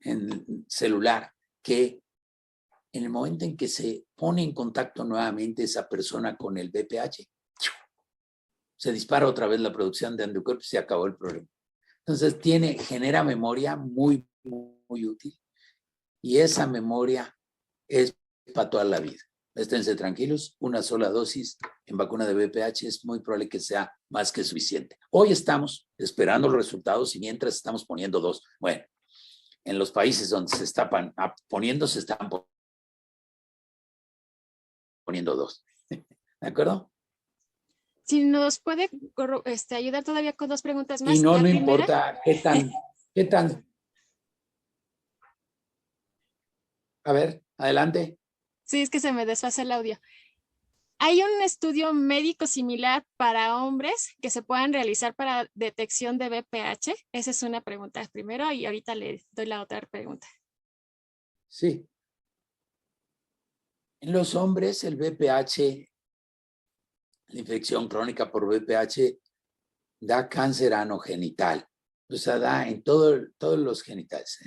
celular que en el momento en que se pone en contacto nuevamente esa persona con el VPH, se dispara otra vez la producción de anticuerpos y se acabó el problema. Entonces genera memoria muy, muy útil y esa memoria es para toda la vida. Esténse tranquilos, una sola dosis en vacuna de VPH es muy probable que sea más que suficiente. Hoy estamos esperando los resultados y mientras estamos poniendo 2. Bueno, en los países donde se están poniendo, se están poniendo 2. ¿De acuerdo? Si nos puede ayudar todavía con 2 preguntas más. Y no, La no primera, importa qué tan. A ver, adelante. sí, es que se me desfasa el audio. ¿Hay un estudio médico similar para hombres que se puedan realizar para detección de VPH? Esa es una pregunta primero y ahorita le doy la otra pregunta. Sí. En los hombres, el VPH, la infección crónica por VPH, da cáncer anogenital. O sea, da en todos los genitales.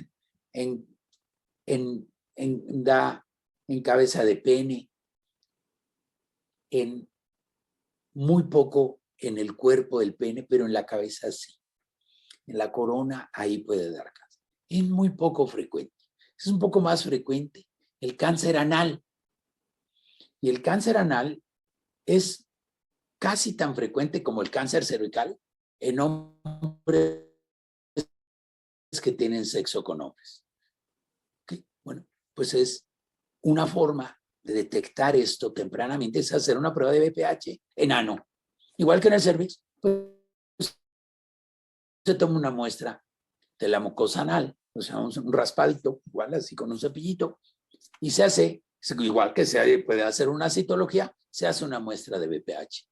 Da en cabeza de pene, en muy poco en el cuerpo del pene, pero en la cabeza sí. En la corona ahí puede dar cáncer. Es muy poco frecuente. Es un poco más frecuente el cáncer anal. Y el cáncer anal es casi tan frecuente como el cáncer cervical en hombres que tienen sexo con hombres. ¿Okay? Bueno, pues es una forma de detectar esto tempranamente, es hacer una prueba de VPH en ano. Igual que en el cervix, pues se toma una muestra de la mucosa anal, o sea, un raspadito, igual así con un cepillito, y se hace, igual que se puede hacer una citología, se hace una muestra de VPH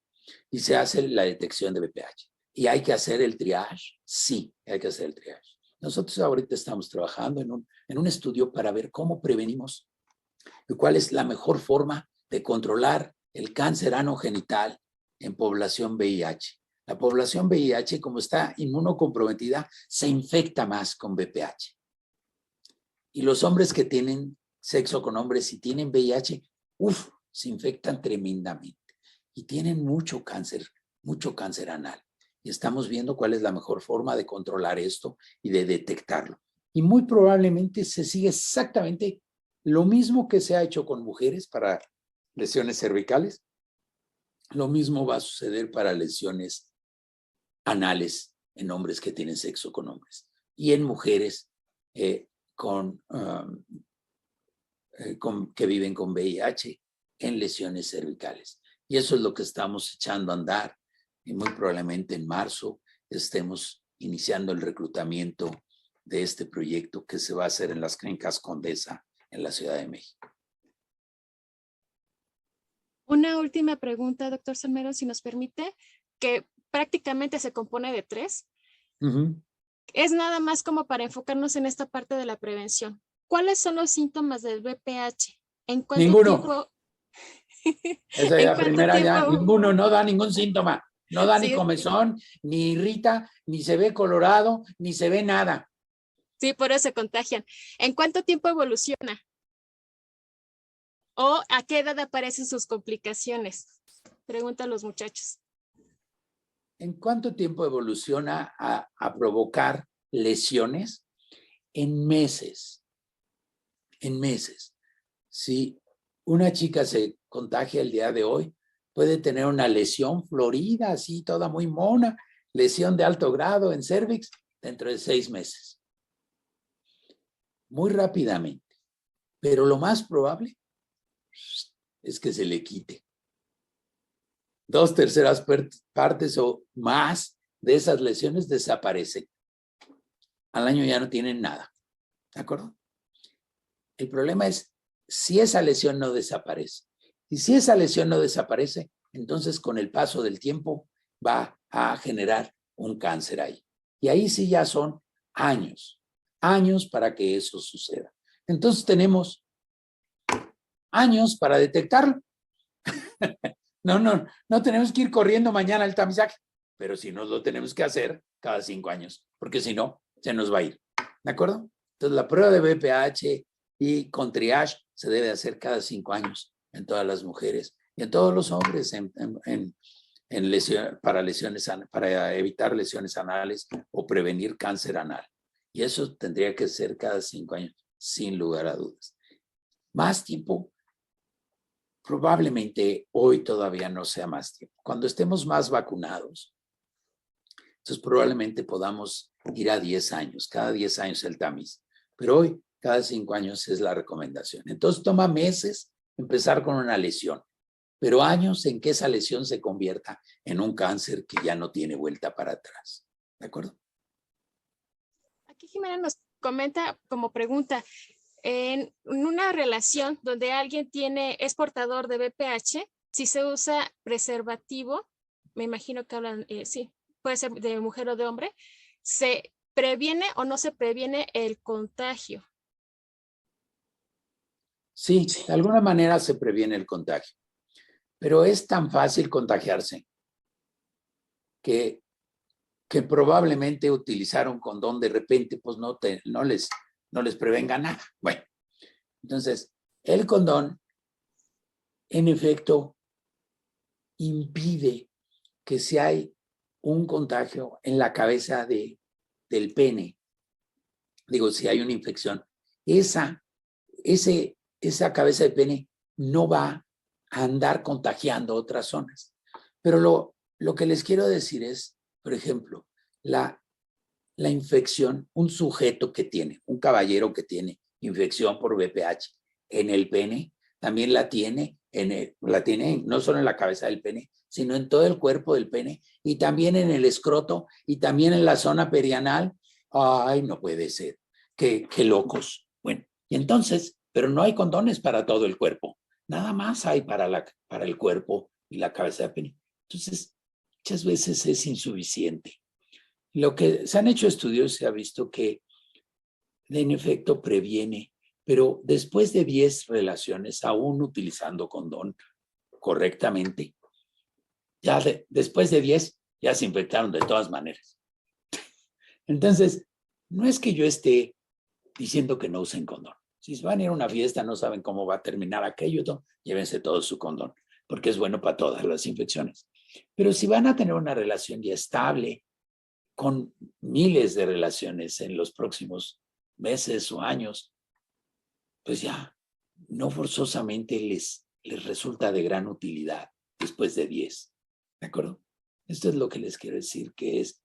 y se hace la detección de VPH. ¿Y hay que hacer el triage? Sí, hay que hacer el triage. Nosotros ahorita estamos trabajando en un estudio para ver cómo prevenimos y cuál es la mejor forma de controlar el cáncer anogenital en población VIH. La población VIH, como está inmunocomprometida, se infecta más con VPH. Y los hombres que tienen sexo con hombres y tienen VIH, se infectan tremendamente y tienen mucho cáncer anal. Y estamos viendo cuál es la mejor forma de controlar esto y de detectarlo. Y muy probablemente se sigue exactamente lo mismo que se ha hecho con mujeres para lesiones cervicales. Lo mismo va a suceder para lesiones anales en hombres que tienen sexo con hombres y en mujeres que viven con VIH en lesiones cervicales. Y eso es lo que estamos echando a andar y muy probablemente en marzo estemos iniciando el reclutamiento de este proyecto que se va a hacer en las clínicas Condesa en la Ciudad de México. Una última pregunta, doctor Salmerón, si nos permite, que prácticamente se compone de 3. Es nada más como para enfocarnos en esta parte de la prevención. ¿Cuáles son los síntomas del VPH? ¿En cuánto Ninguno. tiempo? Esa es ¿En la cuánto primera ya, tiempo? ninguno, no da ningún síntoma. No da ni Sí, comezón, ni irrita, ni se ve colorado, ni se ve nada. sí, por eso se contagian. ¿En cuánto tiempo evoluciona? ¿O a qué edad aparecen sus complicaciones? Preguntan los muchachos. ¿En cuánto tiempo evoluciona a provocar lesiones? En meses. En meses. Si una chica se contagia el día de hoy, puede tener una lesión florida, así toda muy mona, lesión de alto grado en cervix dentro de 6 meses. Muy rápidamente. Pero lo más probable es que se le quite. 2/3 partes o más de esas lesiones desaparecen. Al año ya no tienen nada. ¿De acuerdo? El problema es si esa lesión no desaparece. Y si esa lesión no desaparece, entonces con el paso del tiempo va a generar un cáncer ahí. Y ahí sí ya son años. años para que eso suceda. Entonces tenemos años para detectarlo. No tenemos que ir corriendo mañana al tamizaje, pero sí nos lo tenemos que hacer cada 5 años, porque si no, se nos va a ir. ¿De acuerdo? Entonces, la prueba de BPH y con triage se debe hacer cada 5 años en todas las mujeres y en todos los hombres para evitar lesiones anales o prevenir cáncer anal. Y eso tendría que ser cada 5 años, sin lugar a dudas. Más tiempo, probablemente hoy todavía no sea más tiempo. Cuando estemos más vacunados, entonces probablemente podamos ir a 10 años, cada 10 años el tamiz. Pero hoy, cada 5 años es la recomendación. Entonces toma meses empezar con una lesión, pero años en que esa lesión se convierta en un cáncer que ya no tiene vuelta para atrás. ¿De acuerdo? Aquí Jimena nos comenta como pregunta, en una relación donde alguien es portador de BPH, si se usa preservativo, me imagino que hablan, sí, puede ser de mujer o de hombre, ¿se previene o no se previene el contagio? Sí, de alguna manera se previene el contagio, pero es tan fácil contagiarse que probablemente utilizar un condón de repente pues no les prevenga nada. Bueno, entonces el condón en efecto impide que si hay un contagio en la cabeza del pene, digo, si hay una infección, esa cabeza de pene no va a andar contagiando otras zonas. Pero lo que les quiero decir es, por ejemplo, la infección, un sujeto que tiene, un caballero que tiene infección por VPH en el pene, también la tiene no solo en la cabeza del pene, sino en todo el cuerpo del pene y también en el escroto y también en la zona perianal. Ay, no puede ser. Qué locos. Bueno, y entonces, pero no hay condones para todo el cuerpo. Nada más hay para el cuerpo y la cabeza del pene. Entonces, muchas veces es insuficiente. Lo que se han hecho estudios, se ha visto que en efecto previene, pero después de 10 relaciones, aún utilizando condón correctamente, ya después de 10 ya se infectaron de todas maneras. Entonces, no es que yo esté diciendo que no usen condón. Si van a ir a una fiesta, no saben cómo va a terminar aquello, ¿no? Llévense todo su condón, porque es bueno para todas las infecciones. Pero si van a tener una relación ya estable, con miles de relaciones en los próximos meses o años, pues ya no forzosamente les resulta de gran utilidad después de 10. ¿De acuerdo? Esto es lo que les quiero decir, que es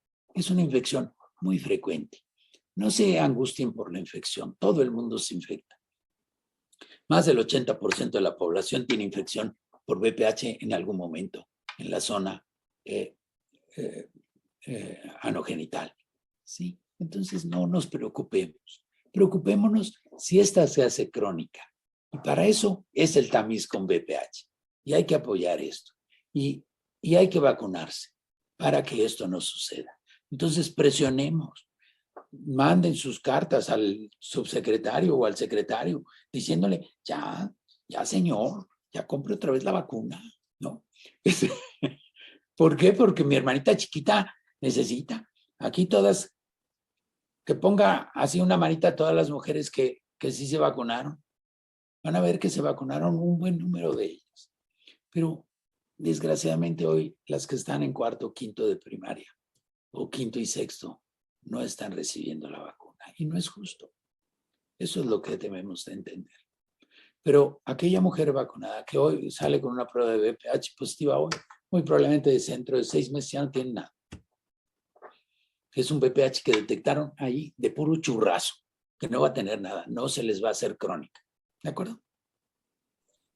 una infección muy frecuente. No se angustien por la infección, todo el mundo se infecta. Más del 80% de la población tiene infección por VPH en algún momento en la zona anogenital. ¿Sí? Entonces no nos preocupemos. Preocupémonos si esta se hace crónica. Y para eso es el tamiz con VPH. Y hay que apoyar esto. Y hay que vacunarse para que esto no suceda. Entonces presionemos. Manden sus cartas al subsecretario o al secretario diciéndole, ya señor, ya compre otra vez la vacuna, ¿no? ¿Por qué? Porque mi hermanita chiquita necesita. Aquí todas, que ponga así una manita a todas las mujeres que sí se vacunaron. Van a ver que se vacunaron un buen número de ellas. Pero desgraciadamente hoy las que están en cuarto, quinto de primaria o quinto y sexto no están recibiendo la vacuna y no es justo. Eso es lo que debemos de entender. Pero aquella mujer vacunada que hoy sale con una prueba de VPH positiva hoy, muy probablemente dentro de 6 meses ya no tiene nada. Es un VPH que detectaron ahí de puro churrazo, que no va a tener nada, no se les va a hacer crónica. ¿De acuerdo?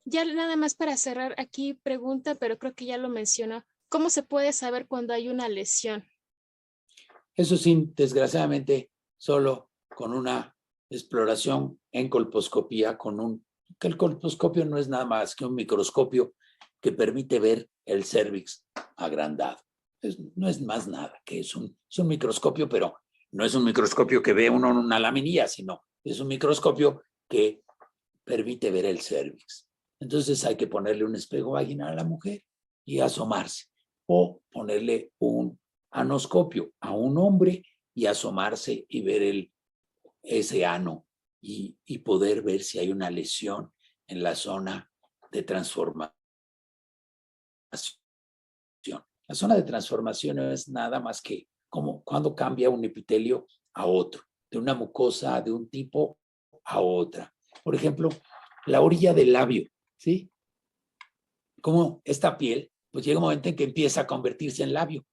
Ya nada más para cerrar aquí pregunta, pero creo que ya lo mencionó. ¿Cómo se puede saber cuando hay una lesión? Eso sí, desgraciadamente, solo con una exploración en colposcopía, que el colposcopio no es nada más que un microscopio que permite ver el cérvix agrandado. No es más nada que es un microscopio, pero No es un microscopio que ve uno en una laminilla, sino es un microscopio que permite ver el cérvix. Entonces hay que ponerle un espejo vaginal a la mujer y asomarse, o ponerle un anoscopio a un hombre y asomarse y ver ese ano y poder ver si hay una lesión en la zona de transformación. La zona de transformación no es nada más que como cuando cambia un epitelio a otro, de una mucosa de un tipo a otra. Por ejemplo, la orilla del labio, ¿sí? Como esta piel, pues llega un momento en que empieza a convertirse en labio.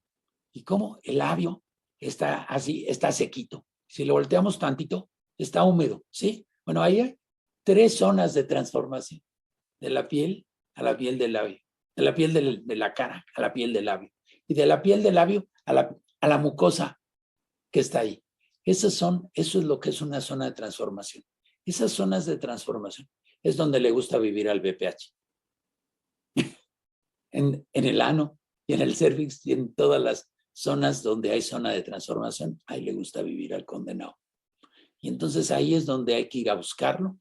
Y como el labio está así, está sequito. Si lo volteamos tantito, está húmedo, ¿sí? Bueno, ahí hay 3 zonas de transformación. De la piel a la piel del labio. De la piel de la cara a la piel del labio. Y de la piel del labio a la mucosa que está ahí. Eso es lo que es una zona de transformación. Esas zonas de transformación es donde le gusta vivir al BPH. En el ano y en el cervix y en todas las zonas donde hay zona de transformación, ahí le gusta vivir al condenado. Y entonces ahí es donde hay que ir a buscarlo,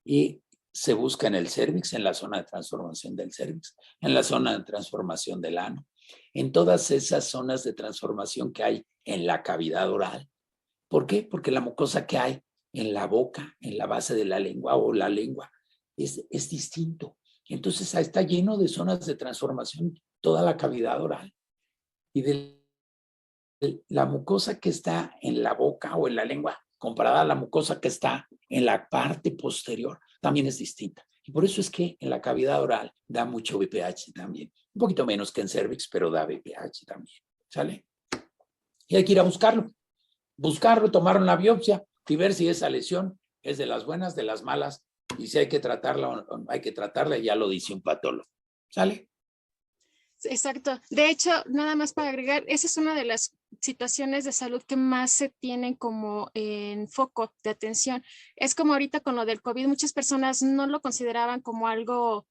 y se busca en el cervix, en la zona de transformación del cervix, en la zona de transformación del ano, en todas esas zonas de transformación que hay en la cavidad oral. ¿Por qué? Porque la mucosa que hay en la boca, en la base de la lengua o la lengua, es distinto. Entonces está lleno de zonas de transformación toda la cavidad oral. Y de la mucosa que está en la boca o en la lengua, comparada a la mucosa que está en la parte posterior, también es distinta. Y por eso es que en la cavidad oral da mucho BPH también. Un poquito menos que en cervix, pero da BPH también. ¿Sale? Y hay que ir a buscarlo, tomar una biopsia y ver si esa lesión es de las buenas, de las malas, y si hay que tratarla o no hay que tratarla, ya lo dice un patólogo. ¿Sale? Exacto. De hecho, nada más para agregar, esa es una de las situaciones de salud que más se tienen como en foco de atención. Es como ahorita con lo del COVID, muchas personas no lo consideraban como algo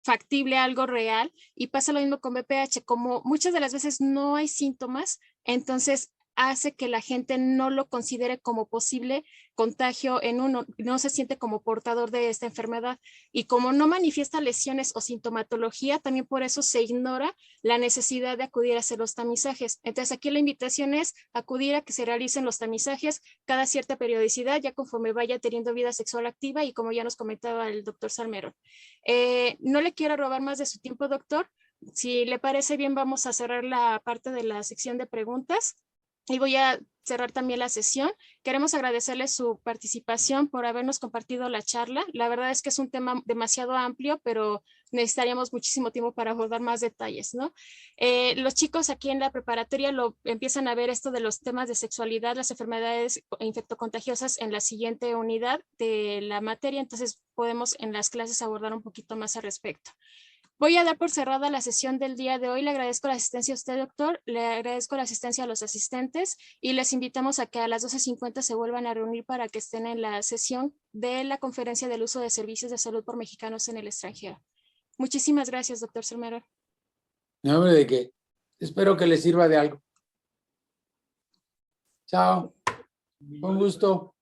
factible, algo real, y pasa lo mismo con BPH, como muchas de las veces no hay síntomas, entonces hace que la gente no lo considere como posible contagio en uno, no se siente como portador de esta enfermedad, y como no manifiesta lesiones o sintomatología, también por eso se ignora la necesidad de acudir a hacer los tamizajes. Entonces aquí la invitación es acudir a que se realicen los tamizajes cada cierta periodicidad, ya conforme vaya teniendo vida sexual activa, y como ya nos comentaba el doctor Salmerón. No le quiero robar más de su tiempo, doctor. Si le parece bien, vamos a cerrar la parte de la sección de preguntas y voy a cerrar también la sesión. Queremos agradecerle su participación por habernos compartido la charla. La verdad es que es un tema demasiado amplio, pero necesitaríamos muchísimo tiempo para abordar más detalles, ¿no? Los chicos aquí en la preparatoria lo empiezan a ver esto de los temas de sexualidad, las enfermedades infectocontagiosas en la siguiente unidad de la materia, entonces podemos en las clases abordar un poquito más al respecto. Voy a dar por cerrada la sesión del día de hoy. Le agradezco la asistencia a usted, doctor. Le agradezco la asistencia a los asistentes y les invitamos a que a las 12:50 se vuelvan a reunir para que estén en la sesión de la conferencia del uso de servicios de salud por mexicanos en el extranjero. Muchísimas gracias, doctor Salmerón. No, hombre, de qué. Espero que les sirva de algo. Chao. Un gusto.